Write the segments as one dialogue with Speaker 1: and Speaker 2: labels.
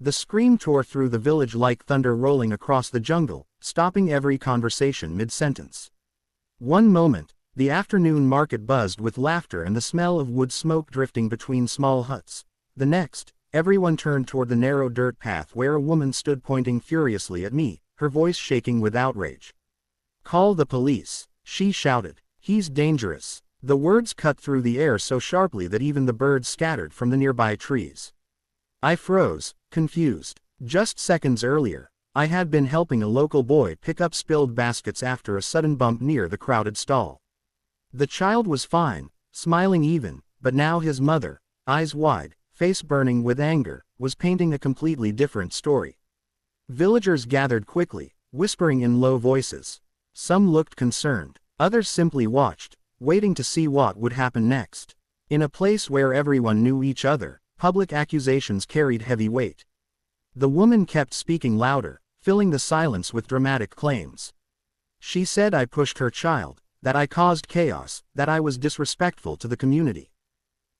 Speaker 1: The scream tore through the village like thunder rolling across the jungle, stopping every conversation mid-sentence. One moment, the afternoon market buzzed with laughter and the smell of wood smoke drifting between small huts. The next, everyone turned toward the narrow dirt path where a woman stood pointing furiously at me, her voice shaking with outrage. "Call the police," she shouted. "He's dangerous." The words cut through the air so sharply that even the birds scattered from the nearby trees. I froze, confused. Just seconds earlier, I had been helping a local boy pick up spilled baskets after a sudden bump near the crowded stall. The child was fine, smiling even, but now his mother, eyes wide, face burning with anger, was painting a completely different story. Villagers gathered quickly, whispering in low voices. Some looked concerned, others simply watched, waiting to see what would happen next. In a place where everyone knew each other, public accusations carried heavy weight. The woman kept speaking louder, filling the silence with dramatic claims. She said I pushed her child, that I caused chaos, that I was disrespectful to the community.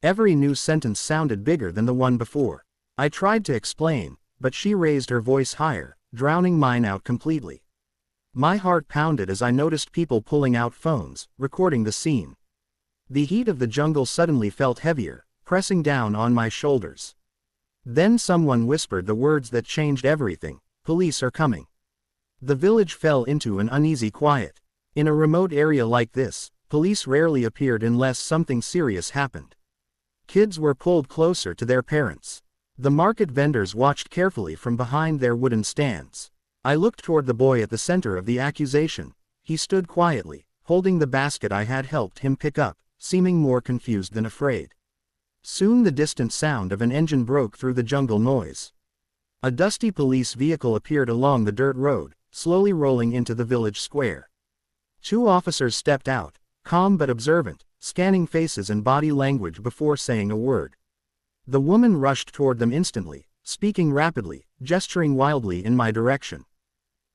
Speaker 1: Every new sentence sounded bigger than the one before. I tried to explain, but she raised her voice higher, drowning mine out completely. My heart pounded as I noticed people pulling out phones, recording the scene. The heat of the jungle suddenly felt heavier, pressing down on my shoulders. Then someone whispered the words that changed everything: "Police are coming." The village fell into an uneasy quiet. In a remote area like this, police rarely appeared unless something serious happened. Kids were pulled closer to their parents. The market vendors watched carefully from behind their wooden stands. I looked toward the boy at the center of the accusation. He stood quietly, holding the basket I had helped him pick up, seeming more confused than afraid. Soon the distant sound of an engine broke through the jungle noise. A dusty police vehicle appeared along the dirt road, slowly rolling into the village square. Two officers stepped out, calm but observant, scanning faces and body language before saying a word. The woman rushed toward them instantly, speaking rapidly, gesturing wildly in my direction.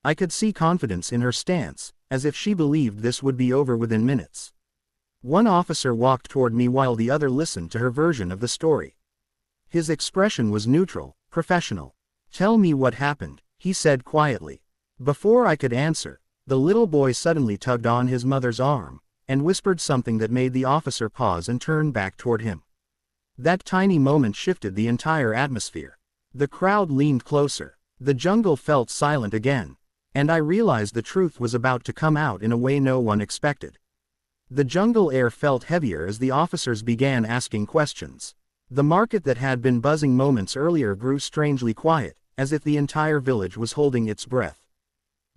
Speaker 1: I could see confidence in her stance, as if she believed this would be over within minutes. One officer walked toward me while the other listened to her version of the story. His expression was neutral, professional. "Tell me what happened," he said quietly. Before I could answer, the little boy suddenly tugged on his mother's arm, and whispered something that made the officer pause and turn back toward him. That tiny moment shifted the entire atmosphere. The crowd leaned closer. The jungle felt silent again. And I realized the truth was about to come out in a way no one expected. The jungle air felt heavier as the officers began asking questions. The market that had been buzzing moments earlier grew strangely quiet, as if the entire village was holding its breath.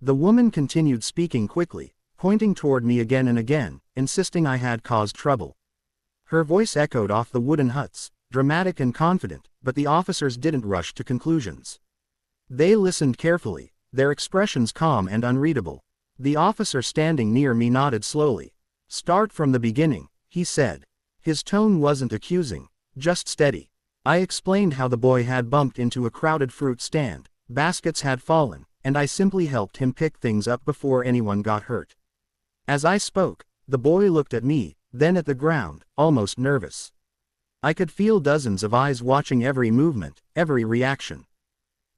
Speaker 1: The woman continued speaking quickly, pointing toward me again and again, insisting I had caused trouble. Her voice echoed off the wooden huts, dramatic and confident, but the officers didn't rush to conclusions. They listened carefully, their expressions calm and unreadable. The officer standing near me nodded slowly. "Start from the beginning," he said. His tone wasn't accusing, just steady. I explained how the boy had bumped into a crowded fruit stand, baskets had fallen, and I simply helped him pick things up before anyone got hurt. As I spoke, the boy looked at me, then at the ground, almost nervous. I could feel dozens of eyes watching every movement, every reaction.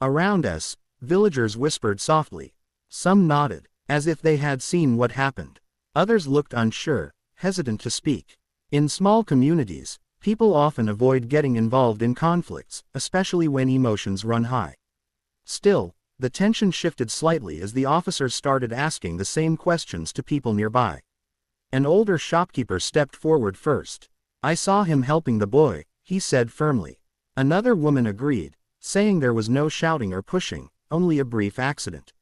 Speaker 1: Around us, villagers whispered softly. Some nodded, as if they had seen what happened. Others looked unsure, hesitant to speak. In small communities, people often avoid getting involved in conflicts, especially when emotions run high. Still, the tension shifted slightly as the officers started asking the same questions to people nearby. An older shopkeeper stepped forward first. "I saw him helping the boy," he said firmly. Another woman agreed, saying there was no shouting or pushing, only a brief accident.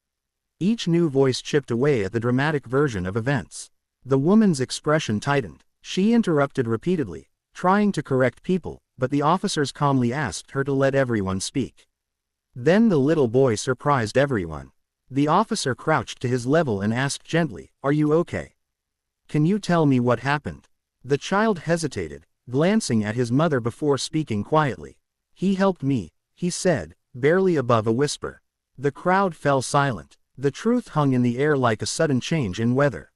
Speaker 1: Each new voice chipped away at the dramatic version of events. The woman's expression tightened. She interrupted repeatedly, trying to correct people, but the officers calmly asked her to let everyone speak. Then the little boy surprised everyone. The officer crouched to his level and asked gently, "Are you okay? Can you tell me what happened?" The child hesitated, glancing at his mother before speaking quietly. "He helped me," he said, barely above a whisper. The crowd fell silent. The truth hung in the air like a sudden change in weather.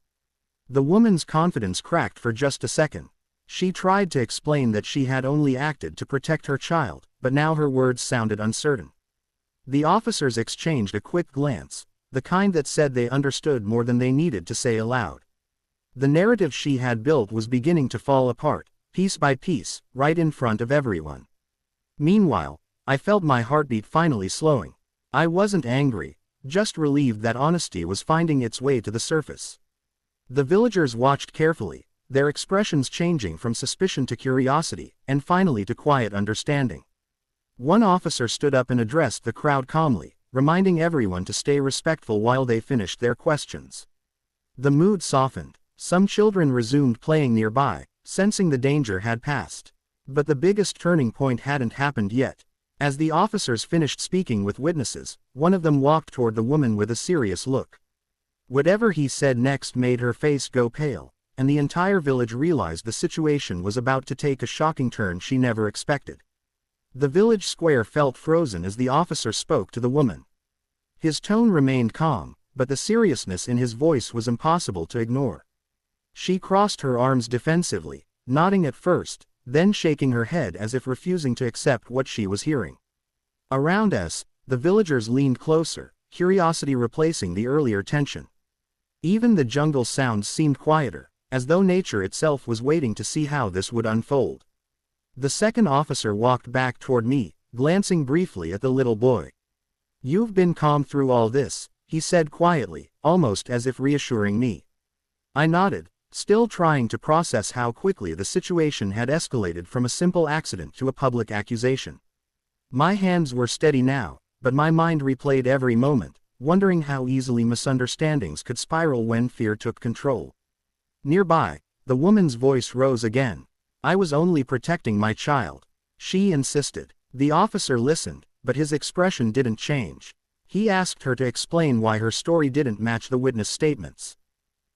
Speaker 1: The woman's confidence cracked for just a second. She tried to explain that she had only acted to protect her child, but now her words sounded uncertain. The officers exchanged a quick glance, the kind that said they understood more than they needed to say aloud. The narrative she had built was beginning to fall apart, piece by piece, right in front of everyone. Meanwhile, I felt my heartbeat finally slowing. I wasn't angry, just relieved that honesty was finding its way to the surface. The villagers watched carefully, their expressions changing from suspicion to curiosity, and finally to quiet understanding. One officer stood up and addressed the crowd calmly, reminding everyone to stay respectful while they finished their questions. The mood softened. Some children resumed playing nearby, sensing the danger had passed. But the biggest turning point hadn't happened yet. As the officers finished speaking with witnesses, one of them walked toward the woman with a serious look. Whatever he said next made her face go pale, and the entire village realized the situation was about to take a shocking turn she never expected. The village square felt frozen as the officer spoke to the woman. His tone remained calm, but the seriousness in his voice was impossible to ignore. She crossed her arms defensively, nodding at first, then shaking her head as if refusing to accept what she was hearing. Around us, the villagers leaned closer, curiosity replacing the earlier tension. Even the jungle sounds seemed quieter, as though nature itself was waiting to see how this would unfold. The second officer walked back toward me, glancing briefly at the little boy. "You've been calm through all this," he said quietly, almost as if reassuring me. I nodded, still trying to process how quickly the situation had escalated from a simple accident to a public accusation. My hands were steady now, but my mind replayed every moment, wondering how easily misunderstandings could spiral when fear took control. Nearby, the woman's voice rose again. "I was only protecting my child," she insisted. The officer listened, but his expression didn't change. He asked her to explain why her story didn't match the witness statements.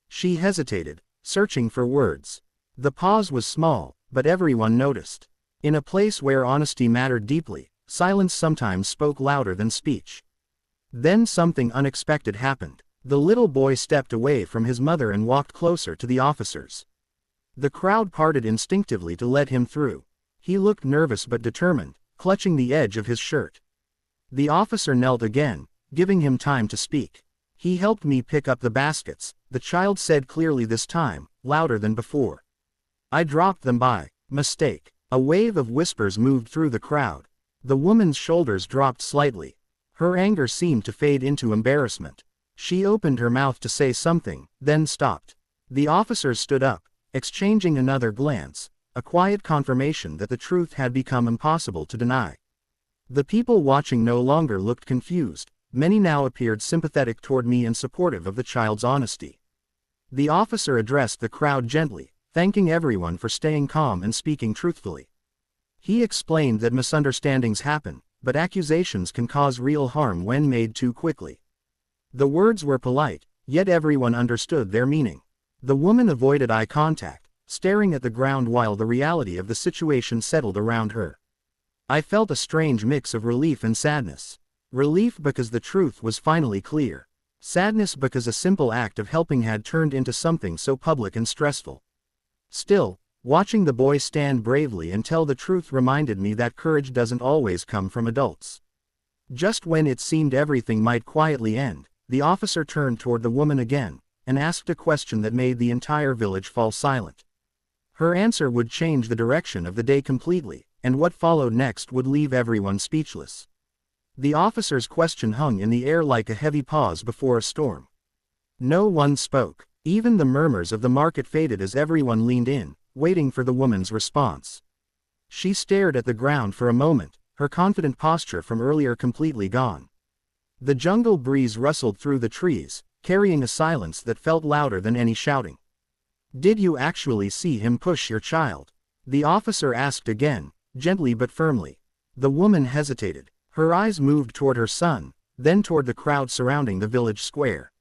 Speaker 1: She hesitated, searching for words. The pause was small, but everyone noticed. In a place where honesty mattered deeply, silence sometimes spoke louder than speech. Then something unexpected happened. The little boy stepped away from his mother and walked closer to the officers. The crowd parted instinctively to let him through. He looked nervous but determined, clutching the edge of his shirt. The officer knelt again, giving him time to speak. "He helped me pick up the baskets," the child said clearly this time, louder than before. "I dropped them by mistake." A wave of whispers moved through the crowd. The woman's shoulders dropped slightly. Her anger seemed to fade into embarrassment. She opened her mouth to say something, then stopped. The officers stood up, exchanging another glance, a quiet confirmation that the truth had become impossible to deny. The people watching no longer looked confused. Many now appeared sympathetic toward me and supportive of the child's honesty. The officer addressed the crowd gently, thanking everyone for staying calm and speaking truthfully. He explained that misunderstandings happen, but accusations can cause real harm when made too quickly. The words were polite, yet everyone understood their meaning. The woman avoided eye contact, staring at the ground while the reality of the situation settled around her. I felt a strange mix of relief and sadness. Relief because the truth was finally clear. Sadness because a simple act of helping had turned into something so public and stressful. Still, watching the boy stand bravely and tell the truth reminded me that courage doesn't always come from adults. Just when it seemed everything might quietly end, the officer turned toward the woman again, and asked a question that made the entire village fall silent. Her answer would change the direction of the day completely, and what followed next would leave everyone speechless. The officer's question hung in the air like a heavy pause before a storm. No one spoke. Even the murmurs of the market faded as everyone leaned in, waiting for the woman's response. She stared at the ground for a moment, her confident posture from earlier completely gone. The jungle breeze rustled through the trees, carrying a silence that felt louder than any shouting. "Did you actually see him push your child?" the officer asked again, gently but firmly. The woman hesitated. Her eyes moved toward her son, then toward the crowd surrounding the village square.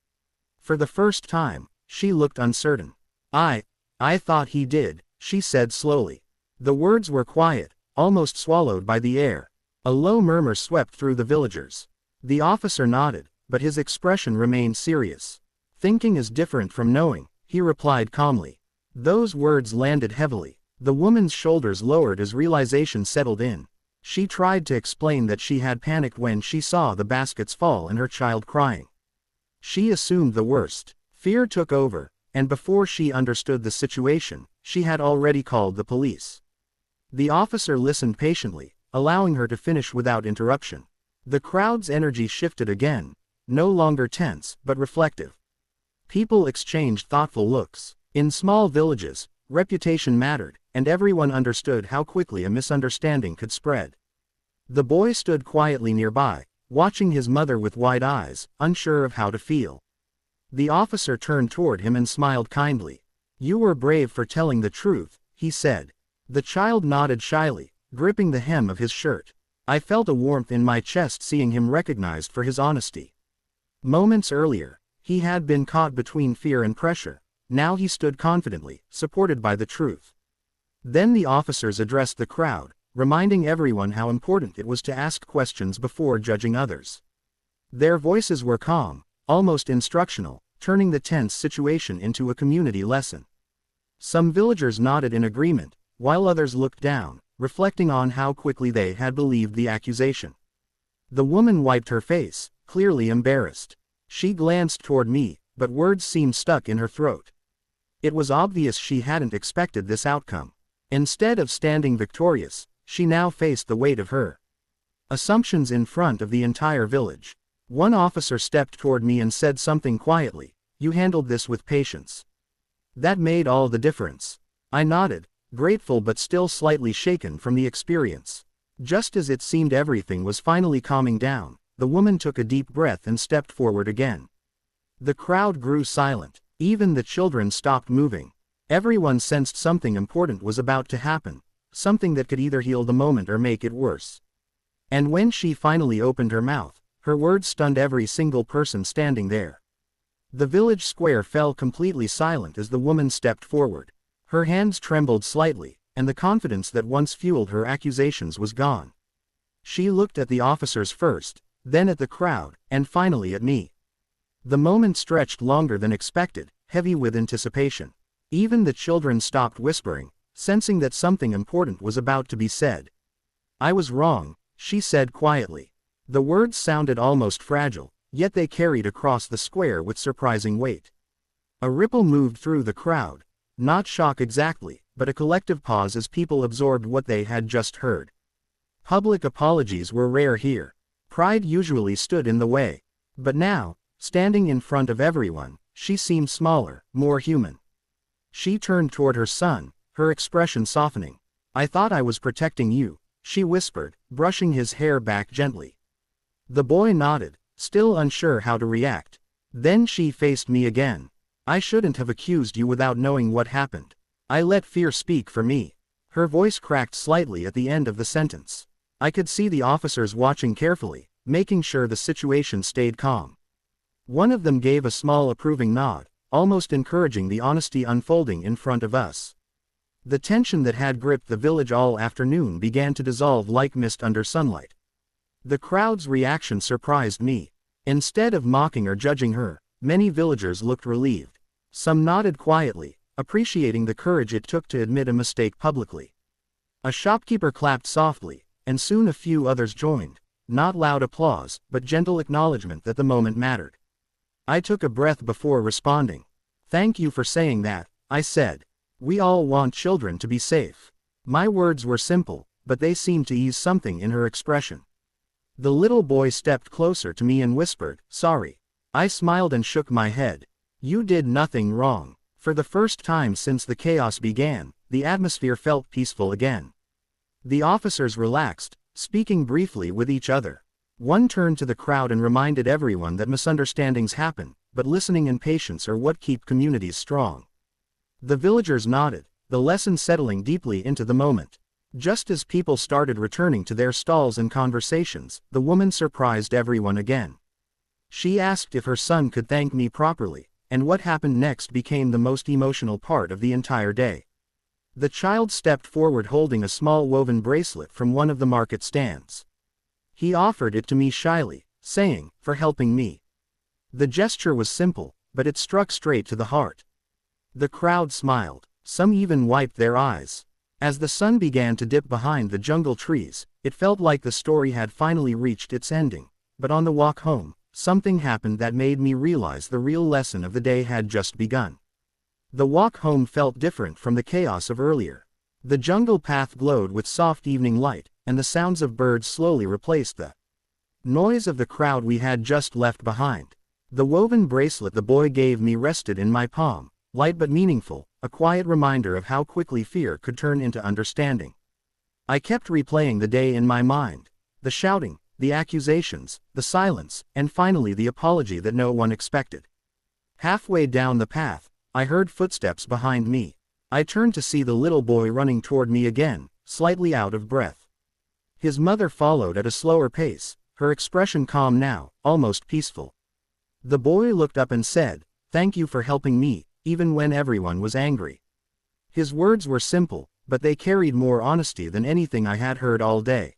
Speaker 1: For the first time, she looked uncertain. I thought he did," she said slowly. The words were quiet, almost swallowed by the air. A low murmur swept through the villagers. The officer nodded, but his expression remained serious. "Thinking is different from knowing," he replied calmly. Those words landed heavily. The woman's shoulders lowered as realization settled in. She tried to explain that she had panicked when she saw the baskets fall and her child crying. She assumed the worst. Fear took over, and before she understood the situation, she had already called the police. The officer listened patiently, allowing her to finish without interruption. The crowd's energy shifted again, no longer tense but reflective. People exchanged thoughtful looks. In small villages, reputation mattered, and everyone understood how quickly a misunderstanding could spread. The boy stood quietly nearby, watching his mother with wide eyes, unsure of how to feel. The officer turned toward him and smiled kindly. "You were brave for telling the truth," he said. The child nodded shyly, gripping the hem of his shirt. I felt a warmth in my chest seeing him recognized for his honesty. Moments earlier, he had been caught between fear and pressure. Now he stood confidently, supported by the truth. Then the officers addressed the crowd, reminding everyone how important it was to ask questions before judging others. Their voices were calm, almost instructional, turning the tense situation into a community lesson. Some villagers nodded in agreement, while others looked down, reflecting on how quickly they had believed the accusation. The woman wiped her face, clearly embarrassed. She glanced toward me, but words seemed stuck in her throat. It was obvious she hadn't expected this outcome. Instead of standing victorious, she now faced the weight of her assumptions in front of the entire village. One officer stepped toward me and said something quietly. "You handled this with patience." That made all the difference. I nodded, grateful but still slightly shaken from the experience. Just as it seemed everything was finally calming down, the woman took a deep breath and stepped forward again. The crowd grew silent. Even the children stopped moving. Everyone sensed something important was about to happen, something that could either heal the moment or make it worse. And when she finally opened her mouth, her words stunned every single person standing there. The village square fell completely silent as the woman stepped forward. Her hands trembled slightly, and the confidence that once fueled her accusations was gone. She looked at the officers first, then at the crowd, and finally at me. The moment stretched longer than expected, heavy with anticipation. Even the children stopped whispering, sensing that something important was about to be said. "I was wrong," she said quietly. The words sounded almost fragile, yet they carried across the square with surprising weight. A ripple moved through the crowd. Not shock exactly, but a collective pause as people absorbed what they had just heard. Public apologies were rare here. Pride usually stood in the way. But now, standing in front of everyone, she seemed smaller, more human. She turned toward her son, her expression softening. "I thought I was protecting you," she whispered, brushing his hair back gently. The boy nodded, still unsure how to react. Then she faced me again. "I shouldn't have accused you without knowing what happened. I let fear speak for me." Her voice cracked slightly at the end of the sentence. I could see the officers watching carefully, making sure the situation stayed calm. One of them gave a small approving nod, almost encouraging the honesty unfolding in front of us. The tension that had gripped the village all afternoon began to dissolve like mist under sunlight. The crowd's reaction surprised me. Instead of mocking or judging her, many villagers looked relieved. Some nodded quietly, appreciating the courage it took to admit a mistake publicly. A shopkeeper clapped softly, and soon a few others joined. Not loud applause, but gentle acknowledgement that the moment mattered. I took a breath before responding. "Thank you for saying that," I said. "We all want children to be safe." My words were simple, but they seemed to ease something in her expression. The little boy stepped closer to me and whispered, "Sorry." I smiled and shook my head. "You did nothing wrong." For the first time since the chaos began, the atmosphere felt peaceful again. The officers relaxed, speaking briefly with each other. One turned to the crowd and reminded everyone that misunderstandings happen, but listening and patience are what keep communities strong. The villagers nodded, the lesson settling deeply into the moment. Just as people started returning to their stalls and conversations, the woman surprised everyone again. She asked if her son could thank me properly, and what happened next became the most emotional part of the entire day. The child stepped forward holding a small woven bracelet from one of the market stands. He offered it to me shyly, saying, "For helping me." The gesture was simple, but it struck straight to the heart. The crowd smiled. Some even wiped their eyes. As the sun began to dip behind the jungle trees, it felt like the story had finally reached its ending. But on the walk home, something happened that made me realize the real lesson of the day had just begun. The walk home felt different from the chaos of earlier. The jungle path glowed with soft evening light, and the sounds of birds slowly replaced the noise of the crowd we had just left behind. The woven bracelet the boy gave me rested in my palm, light but meaningful, a quiet reminder of how quickly fear could turn into understanding. I kept replaying the day in my mind. The shouting, the accusations, the silence, and finally the apology that no one expected. Halfway down the path, I heard footsteps behind me. I turned to see the little boy running toward me again, slightly out of breath. His mother followed at a slower pace, her expression calm now, almost peaceful. The boy looked up and said, "Thank you for helping me, even when everyone was angry." His words were simple, but they carried more honesty than anything I had heard all day.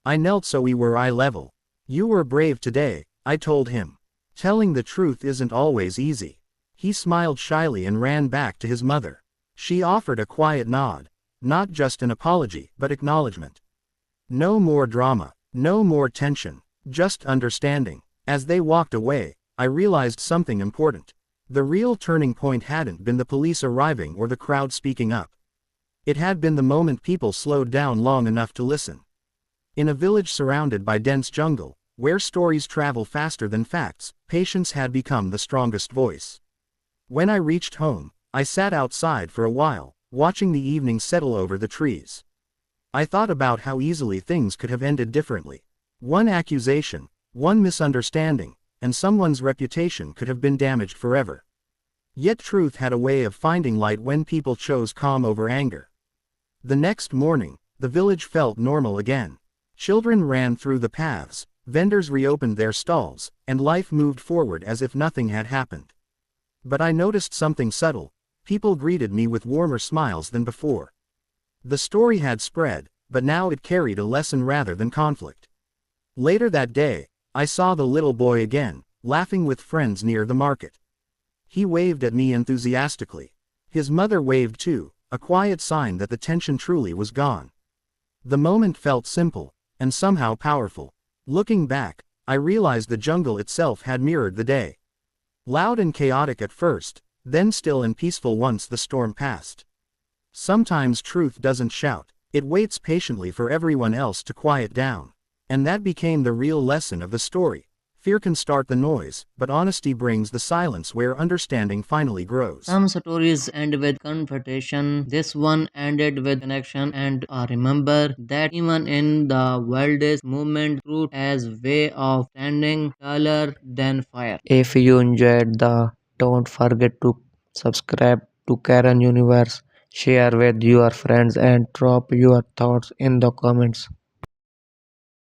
Speaker 1: I knelt so we were eye level. "You were brave today," I told him. "Telling the truth isn't always easy." He smiled shyly and ran back to his mother. She offered a quiet nod. Not just an apology, but acknowledgement. No more drama, no more tension, just understanding. As they walked away, I realized something important. The real turning point hadn't been the police arriving or the crowd speaking up. It had been the moment people slowed down long enough to listen. In a village surrounded by dense jungle, where stories travel faster than facts, patience had become the strongest voice. When I reached home, I sat outside for a while, watching the evening settle over the trees. I thought about how easily things could have ended differently. One accusation, one misunderstanding, and someone's reputation could have been damaged forever. Yet truth had a way of finding light when people chose calm over anger. The next morning, the village felt normal again. Children ran through the paths, vendors reopened their stalls, and life moved forward as if nothing had happened. But I noticed something subtle. People greeted me with warmer smiles than before. The story had spread, but now it carried a lesson rather than conflict. Later that day, I saw the little boy again, laughing with friends near the market. He waved at me enthusiastically. His mother waved too, a quiet sign that the tension truly was gone. The moment felt simple, and somehow powerful. Looking back, I realized the jungle itself had mirrored the day. Loud and chaotic at first, then still and peaceful once the storm passed. Sometimes truth doesn't shout, it waits patiently for everyone else to quiet down. And that became the real lesson of the story. Fear can start the noise, but honesty brings the silence where understanding finally grows.
Speaker 2: Some stories end with confrontation. This one ended with connection, and remember that even in the wildest moment, truth has way of standing taller than fire. If you enjoyed the, don't forget to subscribe to Karen Universe, share with your friends, and drop your thoughts in the comments.